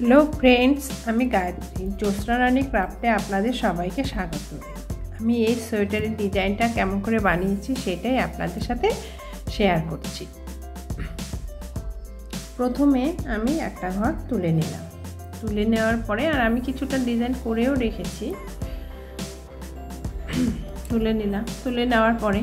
Hello friends, আমি গায়ত্রী। জ্যোৎস্না রানী ক্রাফটে আপনাদের সবাইকে স্বাগত। আমি এই সোয়েটারের ডিজাইনটা কেমন করে বানিয়েছি সেটাই আপনাদের সাথে শেয়ার করছি। প্রথমে আমি একটা ঘর তুলে নিলাম। তুলে নেওয়ার পরে আর আমি কিছুটা ডিজাইন করেও রেখেছি। তুলে নিলাম। তুলে নেওয়ার পরে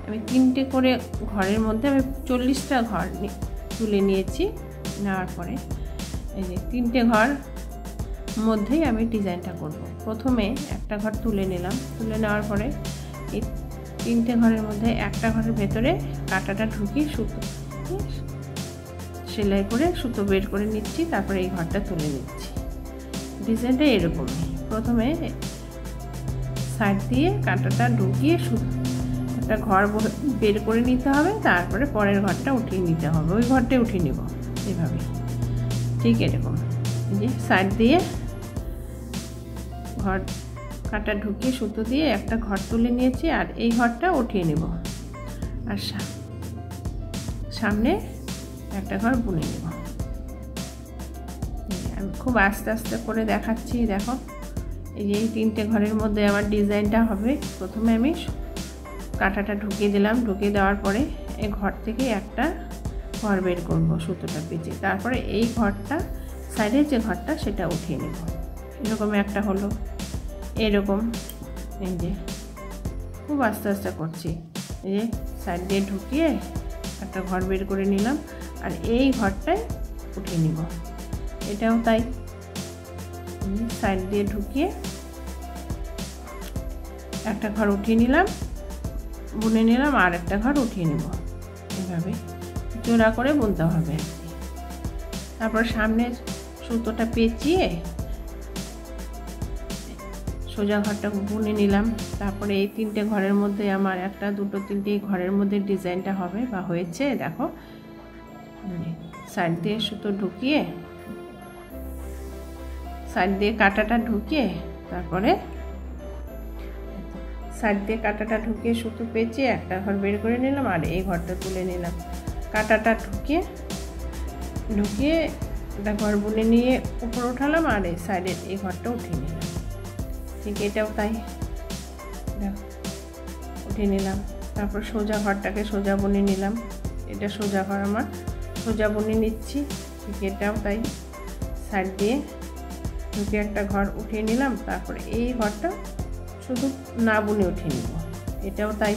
আমি 3টে করে ঘরের মধ্যে আমি 40টা ঘর তুলে নিয়েছি। নেওয়ার পরে এই যে 3টে ঘর মধ্যেই আমি ডিজাইনটা করব। প্রথমে একটা ঘর তুলে নিলাম। তুলে নেওয়ার পরে এই 3টে ঘরের মধ্যে একটা ঘরের ভেতরে কাঁটাটা ঢুকিয়ে সুতো সেলাই করে সুতো বের করে নিচ্ছি। তারপরে এই ঘরটা তুলে নিচ্ছি। ডিজাইনটা এরকমই। প্রথমে সাইড দিয়ে কাঁটাটা ঢুকিয়ে একটা ঘর বের করে নিতে হবে। তারপরে পরের ঘরটা উঠিয়ে নিতে হবে। ওই ঘরটা উঠিয়ে নেব এভাবে, ঠিক এরকম। যে সাইড দিয়ে ঘর কাঁটা ঢুকিয়ে সুতো দিয়ে একটা ঘর তুলে নিয়েছি। আর এই ঘরটা উঠিয়ে নেব। আর সামনে একটা ঘর বুনে নেব। আমি খুব আস্তে আস্তে করে দেখাচ্ছি। দেখো, এই যে 3টে ঘরের মধ্যে আমার ডিজাইনটা হবে। প্রথমে আমি কাঁটাটা ঢুকিয়ে দিলাম। ঢুকিয়ে দেওয়ার পরে এই ঘর থেকে একটা ঘর বের করবো সুতোটা পেঁচে। তারপরে এই ঘরটা সাইডের যে ঘরটা সেটা উঠিয়ে নেব। এরকম একটা হলো। এরকম এই যে খুব আস্তে আস্তে করছি। এই যে সাইড দিয়ে ঢুকিয়ে একটা ঘর বের করে নিলাম। আর এই ঘরটাই উঠিয়ে নিব। এটাও তাই, সাইড দিয়ে ঢুকিয়ে একটা ঘর উঠিয়ে নিলাম, বুনে নিলাম। আর একটা ঘর উঠিয়ে নেব। এভাবে জোড়া করে বুনতে হবে। তারপর সামনে সুতোটা পেঁচিয়ে সোজা ঘরটা বুনে নিলাম। তারপরে এই 3টে ঘরের মধ্যে আমার 1, 2, 3টে ঘরের মধ্যে ডিজাইনটা হবে বা হয়েছে। দেখো, সাইড দিয়ে সুতো ঢুকিয়ে সাইড দিয়ে কাঁটাটা ঢুকিয়ে তারপরে সাইড দিয়ে কাঁটাটা ঢুকিয়ে সুতো পেঁচিয়ে একটা ঘর বের করে নিলাম। আর এই ঘরটা তুলে নিলাম। কাঁটাটা ঢুকিয়ে একটা ঘর বুনে নিয়ে উপর উঠালাম। আর এই সাইডের এই ঘরটা উঠিয়ে নিলাম। ঠিক এটাও তাই, দেখো উঠিয়ে নিলাম। তারপর সোজা ঘরটাকে সোজা বুনে নিলাম। এটা সোজা ঘর আমার, সোজা বুনে নিচ্ছি। ঠিক এটাও তাই, সাইড দিয়ে ঢুকে একটা ঘর উঠিয়ে নিলাম। তারপরে এই ঘরটা শুধু না বুনে উঠিয়ে নিব। এটাও তাই,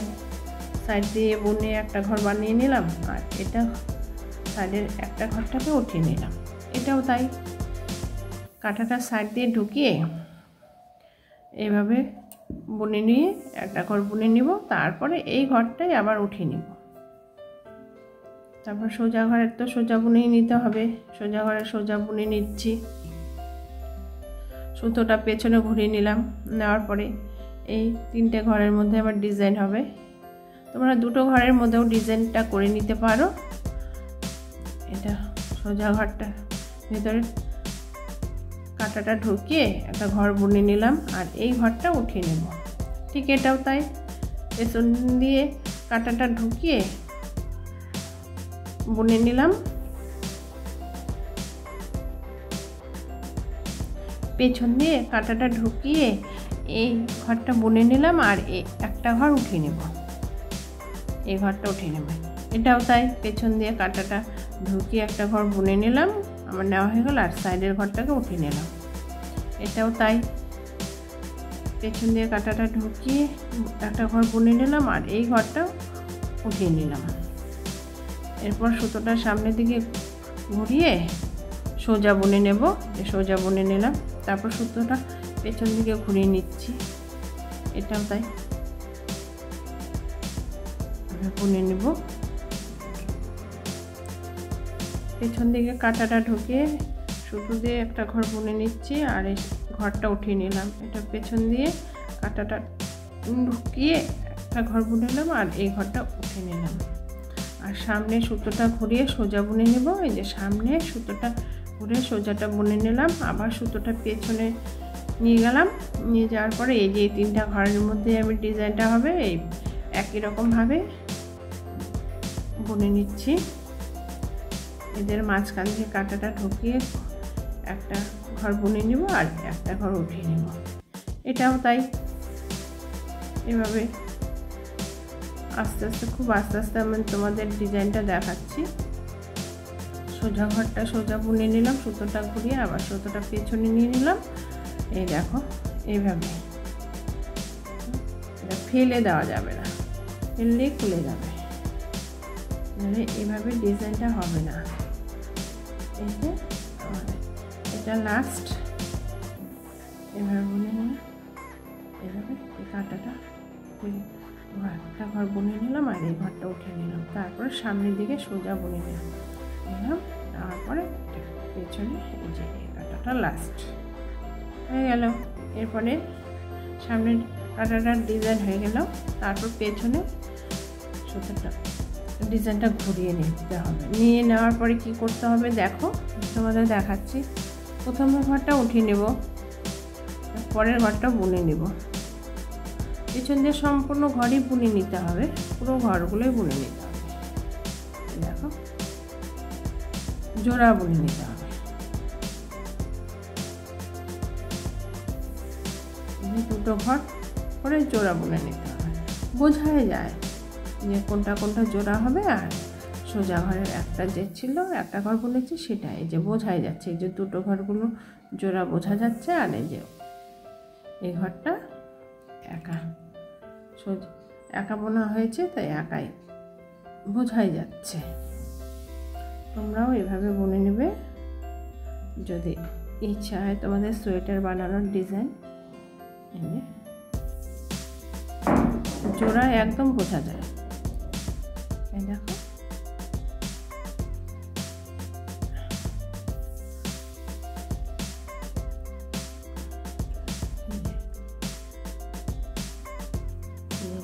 সাইড দিয়ে বুনে একটা ঘর বানিয়ে নিলাম। আর এটা সাইডের একটা ঘরটাকে উঠিয়ে নিলাম। এটাও তাই, কাঁটাটা সাইড দিয়ে ঢুকিয়ে এইভাবে বুনে নিয়ে একটা ঘর বুনে নিব। তারপরে এই ঘরটাই আবার উঠিয়ে নিব। তারপর সোজা ঘরের তো সোজা বুনেই নিতে হবে। সোজা ঘরে সোজা বুনে নিচ্ছি। সুতোটা পেছনে ঘুরিয়ে নিলাম। নেওয়ার পরে এই 3টে ঘরের মধ্যে আবার ডিজাইন হবে। তোমরা 2টো ঘরের মধ্যেও ডিজাইনটা করে নিতে পারো। এটা সোজা ঘরটা ভেতরে কাঁটাটা ঢুকিয়ে একটা ঘর বুনে নিলাম। আর এই ঘরটা উঠিয়ে নেব। ঠিক এটাও তাই, পেছন দিয়ে কাঁটাটা ঢুকিয়ে বুনে নিলাম। পেছন দিয়ে কাঁটাটা ঢুকিয়ে এই ঘরটা বুনে নিলাম। আর একটা ঘর উঠিয়ে নেব। এই ঘরটা উঠিয়ে নেব। এটাও তাই, পেছন দিয়ে কাঁটাটা ঢুকিয়ে একটা ঘর বুনে নিলাম। আমার নেওয়া হয়ে গেল। আর সাইডের ঘরটাকে উঠিয়ে নিলাম। এটাও তাই, পেছন দিয়ে কাঁটাটা ঢুকিয়ে একটা ঘর বুনে নিলাম। আর এই ঘরটা উঠিয়ে নিলাম। এরপর সুতোটা সামনের দিকে ঘুরিয়ে সোজা বুনে নেব। সোজা বুনে নিলাম। তারপর সুতোটা পেছন দিকে ঘুরিয়ে নিচ্ছি। এটাও তাই, বুনে নেব। পেছন দিকে কাঁটাটা ঢুকিয়ে সুতো দিয়ে একটা ঘর বুনে নিচ্ছি। আর এই ঘরটা উঠিয়ে নিলাম। এটা পেছন দিয়ে কাঁটাটা ঢুকিয়ে একটা ঘর বুনে নিলাম। আর এই ঘরটা উঠিয়ে নিলাম। আর সামনে সুতোটা ঘুরিয়ে সোজা বুনে নেব। এই যে সামনে সুতোটা ঘুরে সোজাটা বুনে নিলাম। আবার সুতোটা পেছনে নিয়ে গেলাম। নিয়ে যাওয়ার পরে এই যে 3টা ঘরের মধ্যে আমি ডিজাইনটা হবে এই একই রকমভাবে বুনে নিচ্ছি। এদের মাঝখান থেকে কাঁটাটা ঢুকিয়ে একটা ঘর বুনে নিব আর একটা ঘর উঠিয়ে নিব। এটাও তাই, এভাবে আস্তে আস্তে, খুব আস্তে আস্তে আমি তোমাদের ডিজাইনটা দেখাচ্ছি। সোজা ঘরটা সোজা বুনে নিলাম, সুতোটা ঘুরিয়ে আবার সুতোটা পেছনে নিয়ে নিলাম। এই দেখো এইভাবে, এটা ফেলে দেওয়া যাবে না, ফেললেই খুলে যাবে, মানে এভাবে ডিজাইনটা হবে না। এই যে এটা লাস্ট, এভাবে বুনে নিলাম, এভাবে এই কাঁটাটা একটা ঘর বুনে নিলাম আর এই ঘরটা উঠে নিলাম, তারপরে সামনের দিকে সোজা বুনে নিলাম, তারপরে পেছনে এই যে এই কাঁটাটা লাস্ট হয়ে গেল। এরপরে সামনের কাঁটাটার ডিজাইন হয়ে গেল, তারপর পেছনে সুতোটা ডিজাইনটা ঘুরিয়ে নিতে হবে। নিয়ে নেওয়ার পরে কি করতে হবে দেখো, তোমাদের দেখাচ্ছি। প্রথমে ঘরটা উঠিয়ে নেব, পরের ঘরটা বুনে নেব। পেছন দিয়ে সম্পূর্ণ ঘরই বুনে নিতে হবে, পুরো ঘরগুলোই বুনে নিতে হবে। দেখো জোড়া বুনে নিতে হবে, দুটো ঘর করে জোড়া বুনে নিতে হবে, বোঝাই যায় যে কোনটা কোনটা জোড়া হবে। আর সোজা ঘরের একটা যে ছিল, একটা ঘর বুনেছি সেটা এই যে বোঝাই যাচ্ছে, এই যে দুটো ঘরগুলো জোড়া বোঝা যাচ্ছে। আর এই যে এই ঘরটা একা, সোজা একা বোনা হয়েছে, তাই একাই বোঝাই যাচ্ছে। তোমরাও এভাবে বুনে নেবে যদি ইচ্ছা হয় তোমাদের সোয়েটার বানানোর ডিজাইন। জোড়া একদম বোঝা যায়, এই দেখো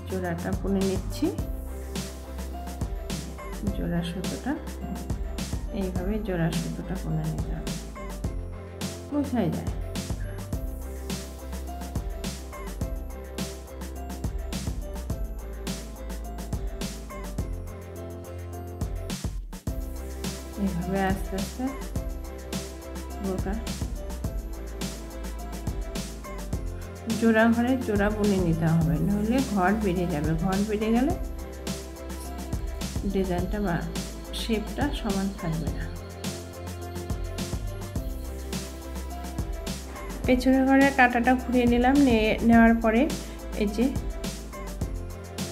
জোড়াটা বুনে নিচ্ছি, জোড়া সুতোটা এইভাবে জোড়া সুতোটা বুনে নিতে হবে, বোঝাই যায়। এইভাবে আস্তে আস্তে গোটা জোড়া ঘরে জোড়া বুনে নিতে হবে, নইলে ঘর বেড়ে যাবে। ঘর বেড়ে গেলে ডিজাইনটা বা শেপটা সমান থাকবে না। পেছনের ঘরের কাঁটাটা ঘুরিয়ে নিলাম, নেওয়ার পরে এই যে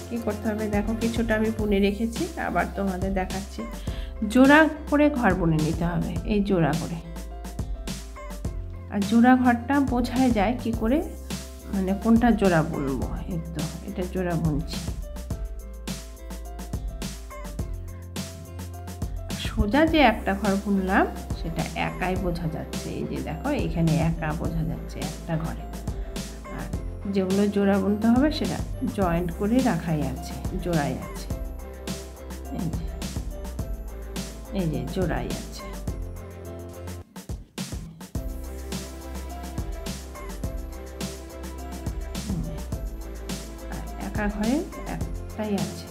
কী করতে হবে দেখো, কিছুটা আমি বুনে রেখেছি, আবার তোমাদের দেখাচ্ছি। জোড়া করে ঘর বুনে নিতে হবে, এই জোড়া করে। আর জোড়া ঘরটা বোঝাই যায় কি করে, মানে কোনটা জোড়া বুনবো। এই তো এটা জোড়া বুনছি। সোজা যে একটা ঘর বুনলাম সেটা একাই বোঝা যাচ্ছে, এই যে দেখো এখানে একা বোঝা যাচ্ছে একটা ঘরে। আর যেগুলো জোড়া বুনতে হবে সেটা জয়েন্ট করে রাখাই আছে, জোড়াই আছে, এই যে জোড়াই আছে। আর একা ঘরে একটাই আছে।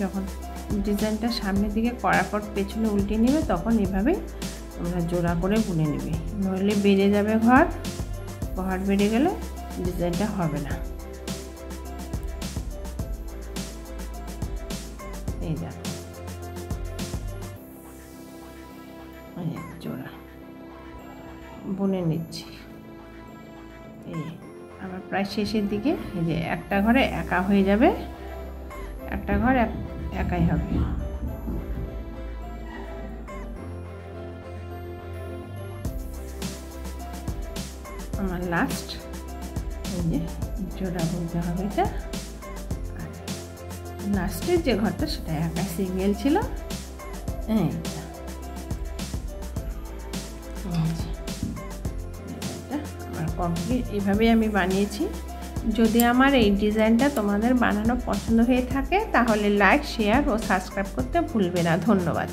যখন ডিজাইনটা সামনের দিকে করার পর পেছনে উল্টে নেবে, তখন এভাবে তোমরা জোড়া করে বুনে নেবে, নইলে বেড়ে যাবে ঘর। ঘর বেড়ে গেলে ডিজাইনটা হবে না। এই দেখো জোড়া বুনে নিচ্ছি। এই আবার প্রায় শেষের দিকে এই যে একটা ঘরে একা হয়ে যাবে, একটা ঘর একাই হবে। আমার লাস্ট এই যে জোড়া বুনতে হবে এটা। আর লাস্টের যে ঘরটা সেটা একা সিঙ্গেল ছিল। আমার কমপ্লিট, এভাবেই আমি বানিয়েছি। যদি আমার এই ডিজাইনটা তোমাদের বানানো পছন্দ হয়ে থাকে তাহলে লাইক, শেয়ার ও সাবস্ক্রাইব করতে ভুলবে না। ধন্যবাদ।